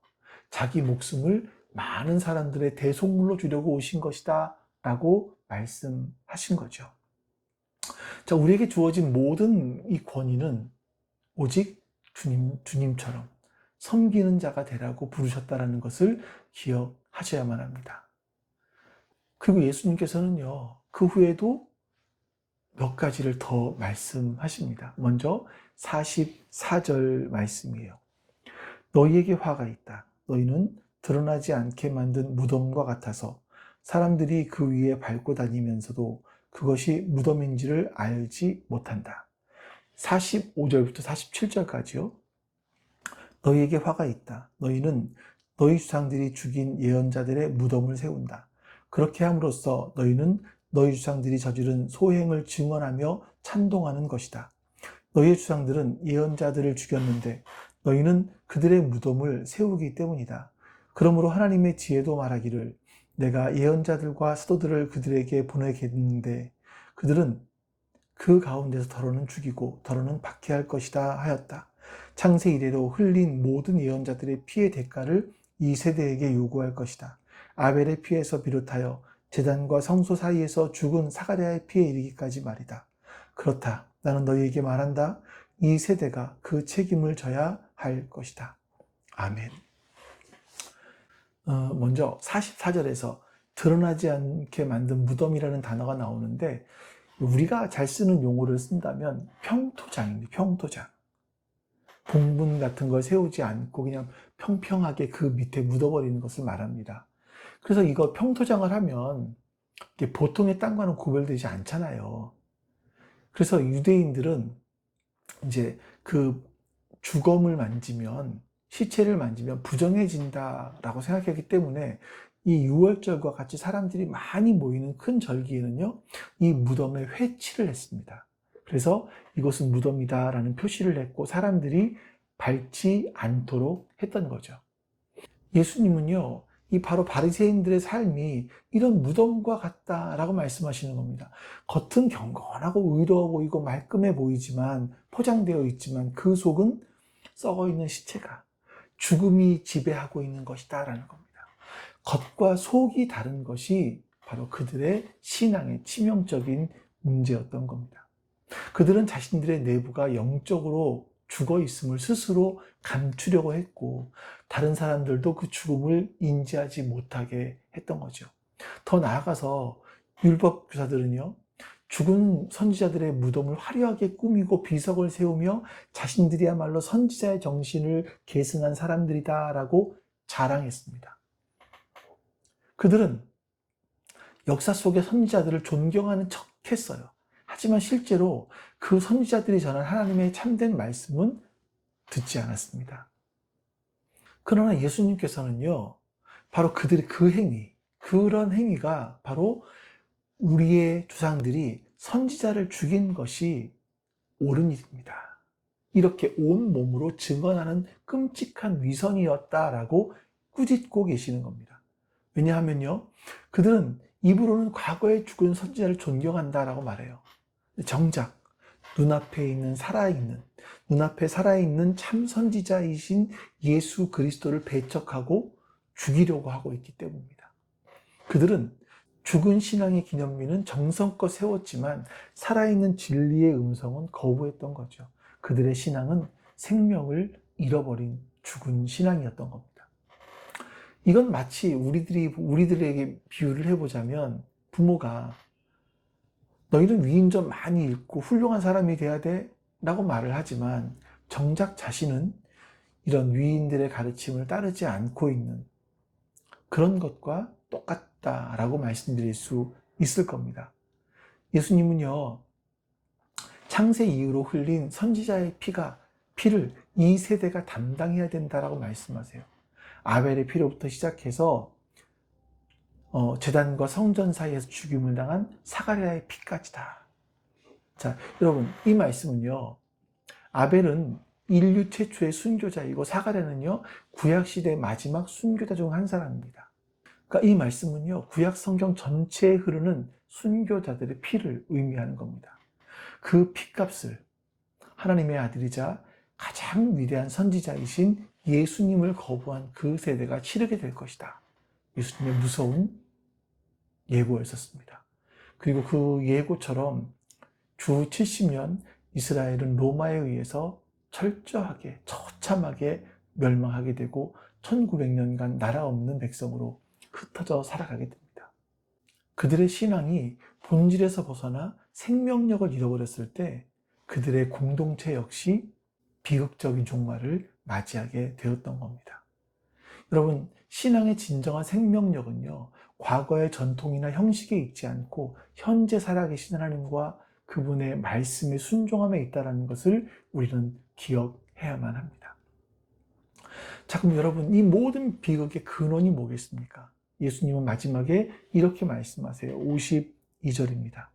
자기 목숨을 많은 사람들의 대속물로 주려고 오신 것이다 라고 말씀하신 거죠. 자, 우리에게 주어진 모든 이 권위는 오직 주님처럼 섬기는 자가 되라고 부르셨다라는 것을 기억하셔야만 합니다. 그리고 예수님께서는요, 그 후에도 몇 가지를 더 말씀하십니다. 먼저 44절 말씀이에요. 너희에게 화가 있다. 너희는 드러나지 않게 만든 무덤과 같아서 사람들이 그 위에 밟고 다니면서도 그것이 무덤인지를 알지 못한다. 45절부터 47절까지요. 너희에게 화가 있다. 너희는 너희 주상들이 죽인 예언자들의 무덤을 세운다. 그렇게 함으로써 너희는 너희 주상들이 저지른 소행을 증언하며 찬동하는 것이다. 너희의 주상들은 예언자들을 죽였는데 너희는 그들의 무덤을 세우기 때문이다. 그러므로 하나님의 지혜도 말하기를 내가 예언자들과 사도들을 그들에게 보내겠는데 그들은 그 가운데서 더러는 죽이고 더러는 박해할 것이다 하였다. 창세 이래로 흘린 모든 예언자들의 피의 대가를 이 세대에게 요구할 것이다. 아벨의 피에서 비롯하여 제단과 성소 사이에서 죽은 사가랴의 피에 이르기까지 말이다. 그렇다. 나는 너희에게 말한다. 이 세대가 그 책임을 져야 할 것이다. 아멘. 먼저 44절에서 드러나지 않게 만든 무덤이라는 단어가 나오는데 우리가 잘 쓰는 용어를 쓴다면 평토장입니다. 평토장. 봉분 같은 걸 세우지 않고 그냥 평평하게 그 밑에 묻어버리는 것을 말합니다. 그래서 이거 평토장을 하면 이게 보통의 땅과는 구별되지 않잖아요. 그래서 유대인들은 이제 그 주검을 만지면, 시체를 만지면 부정해진다라고 생각하기 때문에 이 유월절과 같이 사람들이 많이 모이는 큰 절기에는요, 이 무덤에 회치를 했습니다. 그래서 이것은 무덤이다라는 표시를 했고 사람들이 밟지 않도록 했던 거죠. 예수님은요, 이 바로 바리새인들의 삶이 이런 무덤과 같다라고 말씀하시는 겁니다. 겉은 경건하고 의로워 보이고 말끔해 보이지만, 포장되어 있지만 그 속은 썩어 있는 시체가, 죽음이 지배하고 있는 것이다라는 겁니다. 겉과 속이 다른 것이 바로 그들의 신앙의 치명적인 문제였던 겁니다. 그들은 자신들의 내부가 영적으로 죽어 있음을 스스로 감추려고 했고 다른 사람들도 그 죽음을 인지하지 못하게 했던 거죠. 더 나아가서 율법 교사들은요, 죽은 선지자들의 무덤을 화려하게 꾸미고 비석을 세우며 자신들이야말로 선지자의 정신을 계승한 사람들이다라고 자랑했습니다. 그들은 역사 속의 선지자들을 존경하는 척 했어요. 하지만 실제로 그 선지자들이 전한 하나님의 참된 말씀은 듣지 않았습니다. 그러나 예수님께서는요, 바로 그들의 그 행위, 그런 행위가 바로 우리의 조상들이 선지자를 죽인 것이 옳은 일입니다. 이렇게 온 몸으로 증언하는 끔찍한 위선이었다라고 꾸짖고 계시는 겁니다. 왜냐하면요, 그들은 입으로는 과거에 죽은 선지자를 존경한다라고 말해요. 정작 눈앞에 살아있는 참 선지자이신 예수 그리스도를 배척하고 죽이려고 하고 있기 때문입니다. 그들은 죽은 신앙의 기념비는 정성껏 세웠지만 살아있는 진리의 음성은 거부했던 거죠. 그들의 신앙은 생명을 잃어버린 죽은 신앙이었던 겁니다. 이건 마치 우리들에게 비유를 해보자면 부모가 너희는 위인 좀 많이 읽고 훌륭한 사람이 돼야 돼 라고 말을 하지만 정작 자신은 이런 위인들의 가르침을 따르지 않고 있는 그런 것과 똑같다라고 말씀드릴 수 있을 겁니다. 예수님은요, 창세 이후로 흘린 선지자의 피를 이 세대가 담당해야 된다라고 말씀하세요. 아벨의 피로부터 시작해서 제단과 성전 사이에서 죽임을 당한 사가랴의 피까지다. 자, 여러분, 이 말씀은요, 아벨은 인류 최초의 순교자이고 사가랴는요, 구약시대 마지막 순교자 중 한 사람입니다. 그러니까 이 말씀은요, 구약 성경 전체에 흐르는 순교자들의 피를 의미하는 겁니다. 그 피값을 하나님의 아들이자 가장 위대한 선지자이신 예수님을 거부한 그 세대가 치르게 될 것이다. 예수님의 무서운 예고였었습니다. 그리고 그 예고처럼 주 70년 이스라엘은 로마에 의해서 철저하게 처참하게 멸망하게 되고 1900년간 나라 없는 백성으로 흩어져 살아가게 됩니다. 그들의 신앙이 본질에서 벗어나 생명력을 잃어버렸을 때 그들의 공동체 역시 비극적인 종말을 맞이하게 되었던 겁니다. 여러분, 신앙의 진정한 생명력은요, 과거의 전통이나 형식에 있지 않고 현재 살아계신 하나님과 그분의 말씀에 순종함에 있다는 것을 우리는 기억해야만 합니다. 자, 그럼 여러분, 이 모든 비극의 근원이 뭐겠습니까? 예수님은 마지막에 이렇게 말씀하세요. 52절입니다.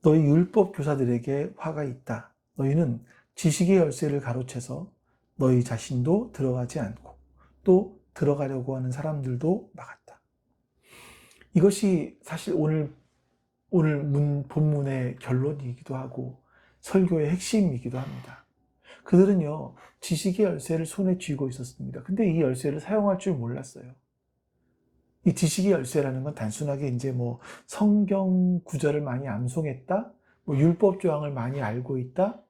너희 율법 교사들에게 화가 있다. 너희는 지식의 열쇠를 가로채서 너희 자신도 들어가지 않고 또 들어가려고 하는 사람들도 막았다. 이것이 사실 오늘 본문의 결론이기도 하고 설교의 핵심이기도 합니다. 그들은요, 지식의 열쇠를 손에 쥐고 있었습니다. 근데 이 열쇠를 사용할 줄 몰랐어요. 이 지식의 열쇠라는 건 단순하게 이제 뭐 성경 구절을 많이 암송했다, 뭐 율법 조항을 많이 알고 있다,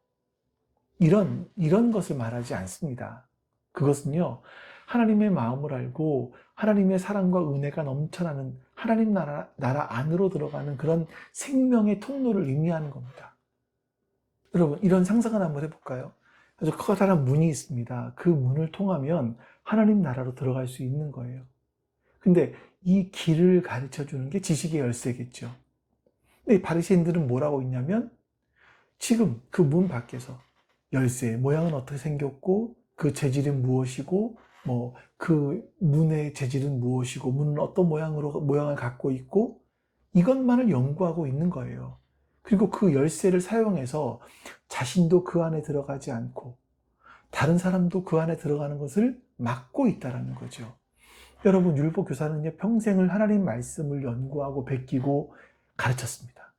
이런 것을 말하지 않습니다. 그것은요, 하나님의 마음을 알고 하나님의 사랑과 은혜가 넘쳐나는 하나님 나라 안으로 들어가는 그런 생명의 통로를 의미하는 겁니다. 여러분, 이런 상상을 한번 해볼까요? 아주 커다란 문이 있습니다. 그 문을 통하면 하나님 나라로 들어갈 수 있는 거예요. 근데 이 길을 가르쳐 주는 게 지식의 열쇠겠죠. 근데 바리새인들은 뭐라고 있냐면 지금 그 문 밖에서 열쇠의 모양은 어떻게 생겼고 그 재질은 무엇이고 뭐 그 문의 재질은 무엇이고 문은 어떤 모양을 갖고 있고 이것만을 연구하고 있는 거예요. 그리고 그 열쇠를 사용해서 자신도 그 안에 들어가지 않고 다른 사람도 그 안에 들어가는 것을 막고 있다는 거죠. 여러분, 율법 교사는요, 평생을 하나님 말씀을 연구하고 베끼고 가르쳤습니다.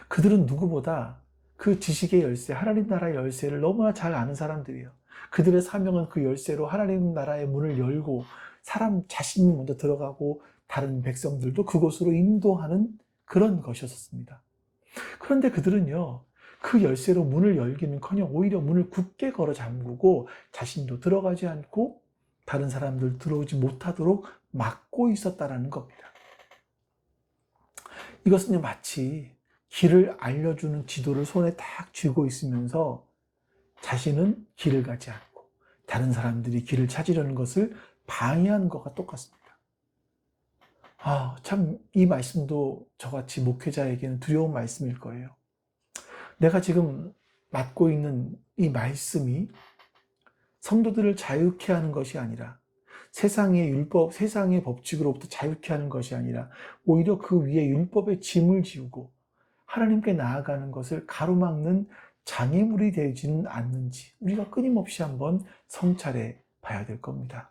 그들은 누구보다 그 지식의 열쇠, 하나님 나라의 열쇠를 너무나 잘 아는 사람들이에요. 그들의 사명은 그 열쇠로 하나님 나라의 문을 열고 사람 자신이 먼저 들어가고 다른 백성들도 그곳으로 인도하는 그런 것이었습니다. 그런데 그들은요, 그 열쇠로 문을 열기는커녕 오히려 문을 굳게 걸어 잠그고 자신도 들어가지 않고 다른 사람들 들어오지 못하도록 막고 있었다는 겁니다. 이것은 마치 길을 알려주는 지도를 손에 딱 쥐고 있으면서 자신은 길을 가지 않고 다른 사람들이 길을 찾으려는 것을 방해하는 것과 똑같습니다. 참 이 말씀도 저같이 목회자에게는 두려운 말씀일 거예요. 내가 지금 맡고 있는 이 말씀이 성도들을 자유케 하는 것이 아니라 세상의 율법, 세상의 법칙으로부터 자유케 하는 것이 아니라 오히려 그 위에 율법의 짐을 지우고 하나님께 나아가는 것을 가로막는 장애물이 되지는 않는지 우리가 끊임없이 한번 성찰해 봐야 될 겁니다.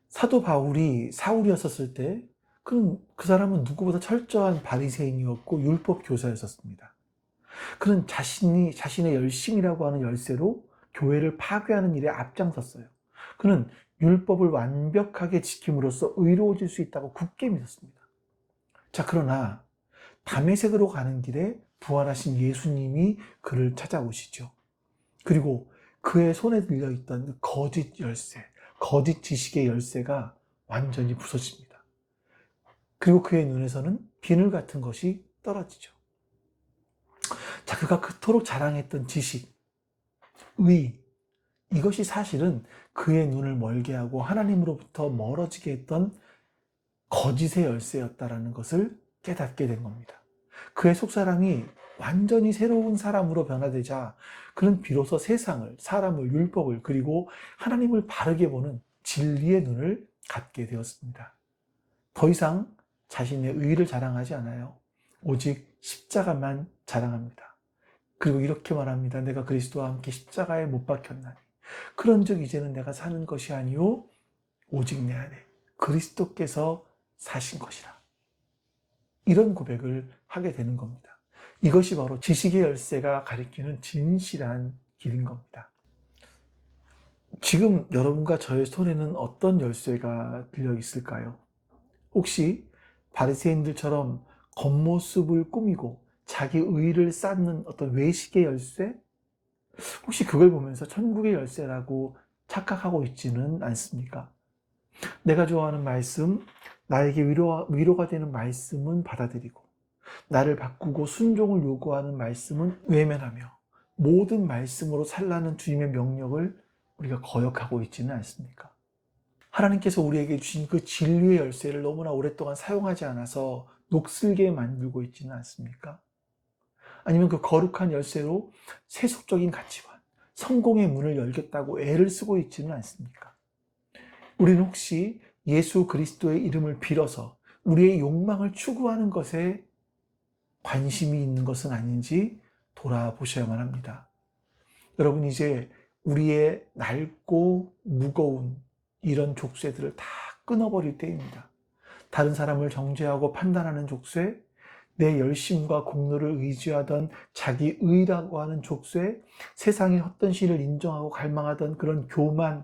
사도 바울이 사울이었을 때 그 사람은 누구보다 철저한 바리새인이었고 율법 교사였었습니다. 그는 자신의 열심이라고 하는 열쇠로 교회를 파괴하는 일에 앞장섰어요. 그는 율법을 완벽하게 지킴으로써 의로워질 수 있다고 굳게 믿었습니다. 자, 그러나 다메섹으로 가는 길에 부활하신 예수님이 그를 찾아오시죠. 그리고 그의 손에 들려있던 거짓 열쇠, 거짓 지식의 열쇠가 완전히 부서집니다. 그리고 그의 눈에서는 비늘 같은 것이 떨어지죠. 자, 그가 그토록 자랑했던 지식, 의, 이것이 사실은 그의 눈을 멀게 하고 하나님으로부터 멀어지게 했던 거짓의 열쇠였다라는 것을 깨닫게 된 겁니다. 그의 속사람이 완전히 새로운 사람으로 변화되자 그는 비로소 세상을, 사람을, 율법을 그리고 하나님을 바르게 보는 진리의 눈을 갖게 되었습니다. 더 이상 자신의 의를 자랑하지 않아요. 오직 십자가만 자랑합니다. 그리고 이렇게 말합니다. 내가 그리스도와 함께 십자가에 못 박혔나니 그런즉 이제는 내가 사는 것이 아니요 오직 내 안에 그리스도께서 사신 것이라. 이런 고백을 하게 되는 겁니다. 이것이 바로 지식의 열쇠가 가리키는 진실한 길인 겁니다. 지금 여러분과 저의 손에는 어떤 열쇠가 들려 있을까요? 혹시 바리새인들처럼 겉모습을 꾸미고 자기 의를 쌓는 어떤 외식의 열쇠? 혹시 그걸 보면서 천국의 열쇠라고 착각하고 있지는 않습니까? 내가 좋아하는 말씀, 나에게 위로가 되는 말씀은 받아들이고 나를 바꾸고 순종을 요구하는 말씀은 외면하며 모든 말씀으로 살라는 주님의 명령을 우리가 거역하고 있지는 않습니까? 하나님께서 우리에게 주신 그 진리의 열쇠를 너무나 오랫동안 사용하지 않아서 녹슬게 만들고 있지는 않습니까? 아니면 그 거룩한 열쇠로 세속적인 가치관, 성공의 문을 열겠다고 애를 쓰고 있지는 않습니까? 우리는 혹시 예수 그리스도의 이름을 빌어서 우리의 욕망을 추구하는 것에 관심이 있는 것은 아닌지 돌아보셔야만 합니다. 여러분, 이제 우리의 낡고 무거운 이런 족쇄들을 다 끊어버릴 때입니다. 다른 사람을 정죄하고 판단하는 족쇄, 내 열심과 공로를 의지하던 자기 의라고 하는 족쇄, 세상의 헛된 신을 인정하고 갈망하던 그런 교만,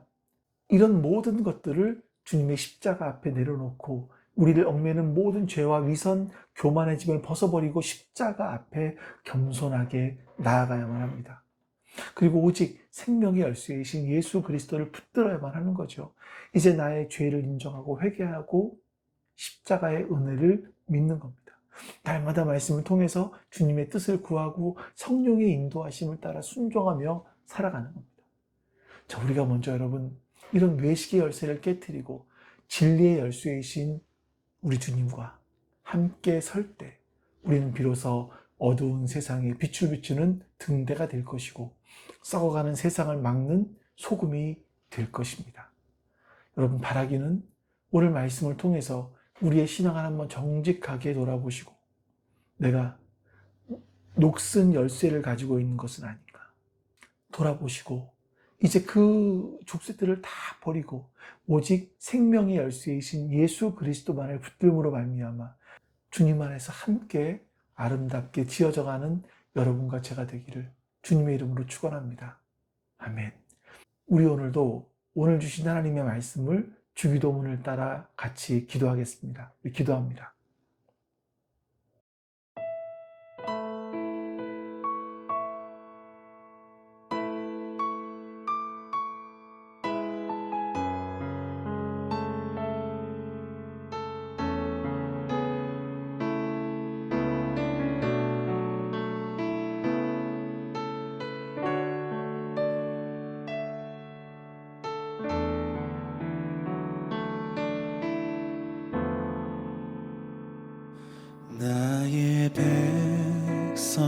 이런 모든 것들을 주님의 십자가 앞에 내려놓고 우리를 얽매는 모든 죄와 위선, 교만의 짐을 벗어버리고 십자가 앞에 겸손하게 나아가야만 합니다. 그리고 오직 생명의 열쇠이신 예수 그리스도를 붙들어야만 하는 거죠. 이제 나의 죄를 인정하고 회개하고 십자가의 은혜를 믿는 겁니다. 날마다 말씀을 통해서 주님의 뜻을 구하고 성령의 인도하심을 따라 순종하며 살아가는 겁니다. 자, 우리가 먼저 여러분, 이런 외식의 열쇠를 깨트리고 진리의 열쇠이신 우리 주님과 함께 설 때 우리는 비로소 어두운 세상에 빛을 비추는 등대가 될 것이고 썩어가는 세상을 막는 소금이 될 것입니다. 여러분, 바라기는 오늘 말씀을 통해서 우리의 신앙을 한번 정직하게 돌아보시고 내가 녹슨 열쇠를 가지고 있는 것은 아닌가 돌아보시고 이제 그 족쇄들을 다 버리고 오직 생명의 열쇠이신 예수 그리스도만을 붙들므로 말미암아 주님 안에서 함께 아름답게 지어져가는 여러분과 제가 되기를 주님의 이름으로 축원합니다. 아멘. 우리 오늘도 오늘 주신 하나님의 말씀을 주기도문을 따라 같이 기도하겠습니다. 기도합니다. 나의 백성이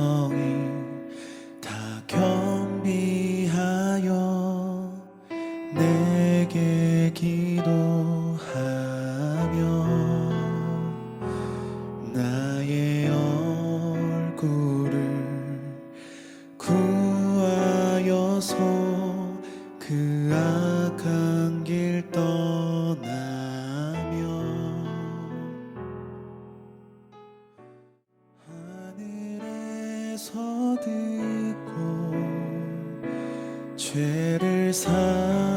다 경비하여 내게 기도하며 나의 얼굴을 구하여서 그 악한 길 떠나며 하늘에서 듣고 죄를 사하여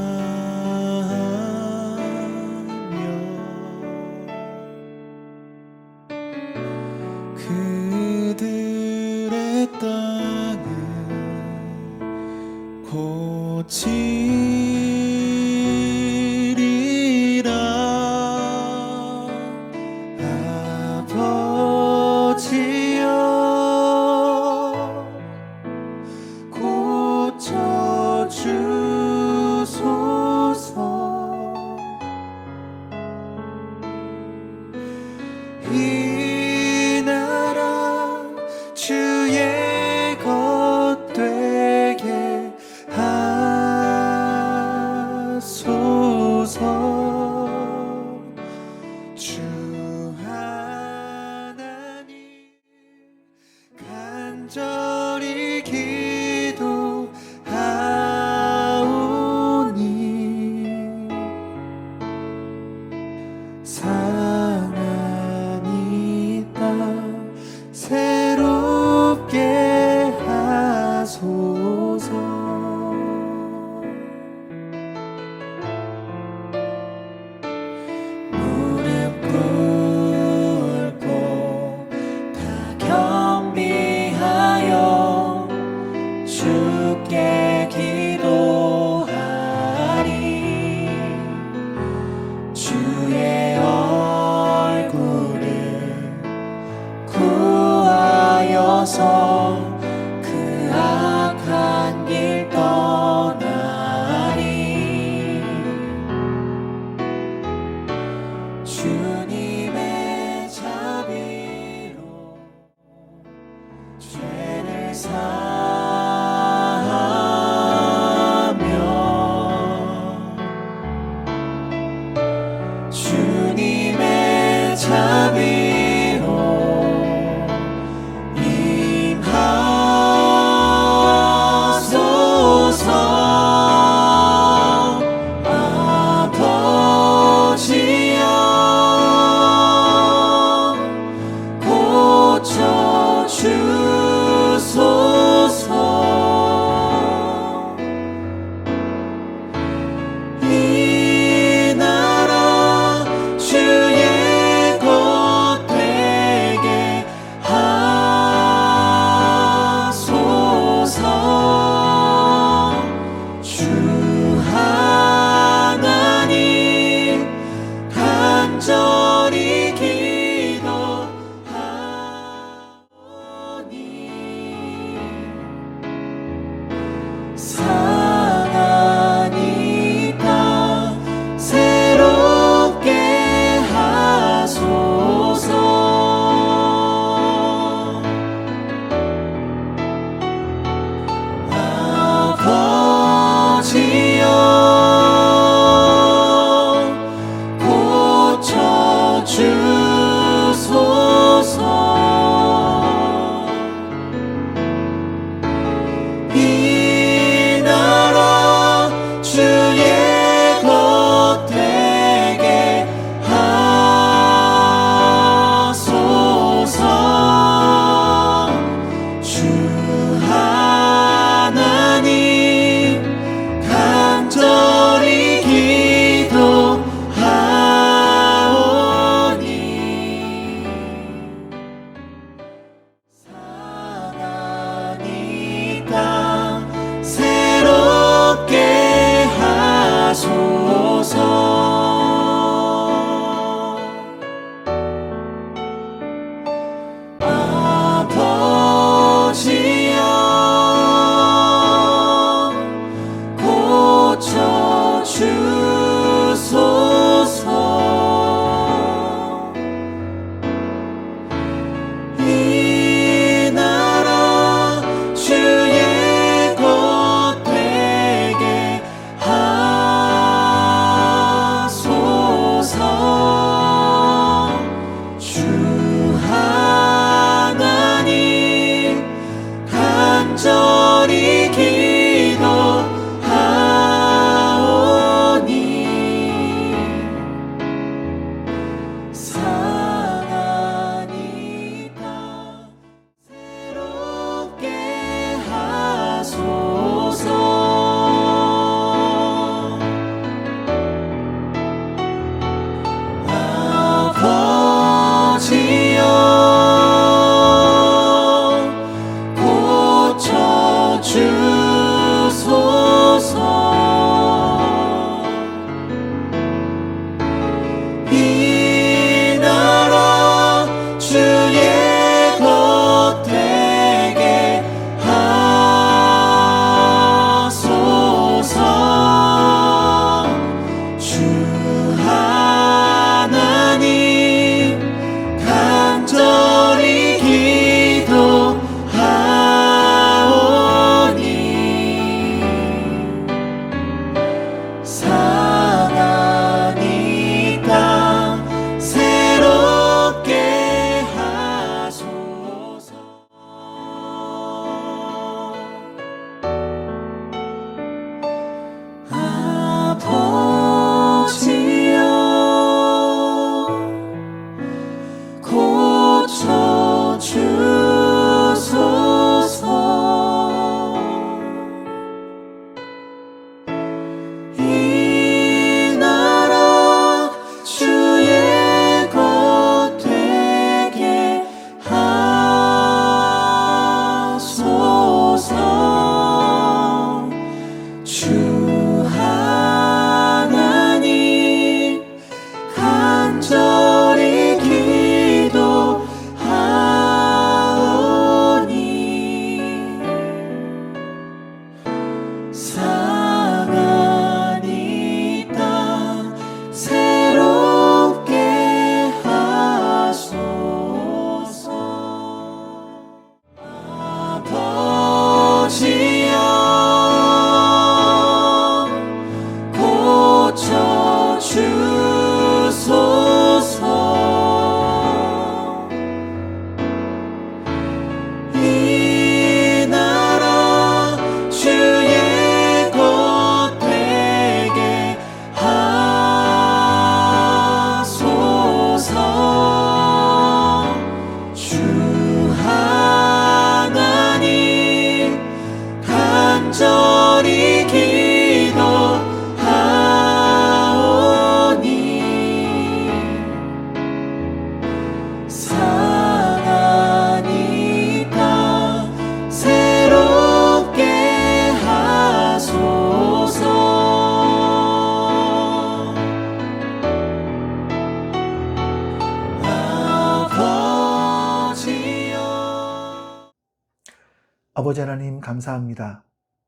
아버지 하나님 감사합니다.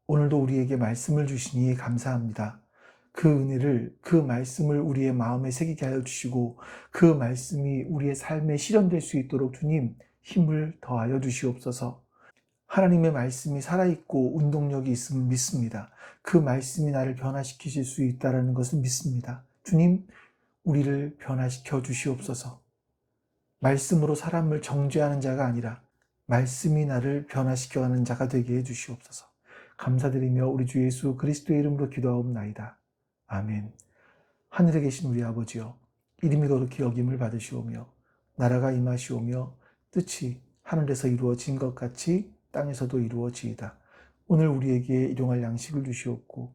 오늘도 우리에게 말씀을 주시니 감사합니다. 그 은혜를, 그 말씀을 우리의 마음에 새기게 하여 주시고 그 말씀이 우리의 삶에 실현될 수 있도록 주님 힘을 더하여 주시옵소서. 하나님의 말씀이 살아있고 운동력이 있음을 믿습니다. 그 말씀이 나를 변화시키실 수 있다는 것을 믿습니다. 주님, 우리를 변화시켜 주시옵소서. 말씀으로 사람을 정죄하는 자가 아니라 말씀이 나를 변화시켜가는 자가 되게 해주시옵소서. 감사드리며 우리 주 예수 그리스도의 이름으로 기도하옵나이다. 아멘. 하늘에 계신 우리 아버지여, 이름이 거룩히 여김을 받으시오며 나라가 임하시오며 뜻이 하늘에서 이루어진 것 같이 땅에서도 이루어지이다. 오늘 우리에게 일용할 양식을 주시옵고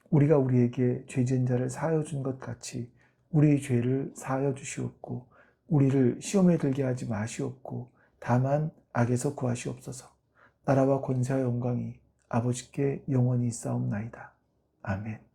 우리가 우리에게 죄 지은 자를 사하여 준 것 같이 우리의 죄를 사하여 주시옵고 우리를 시험에 들게 하지 마시옵고 다만 악에서 구하시옵소서. 나라와 권세와 영광이 아버지께 영원히 있사옵나이다. 아멘.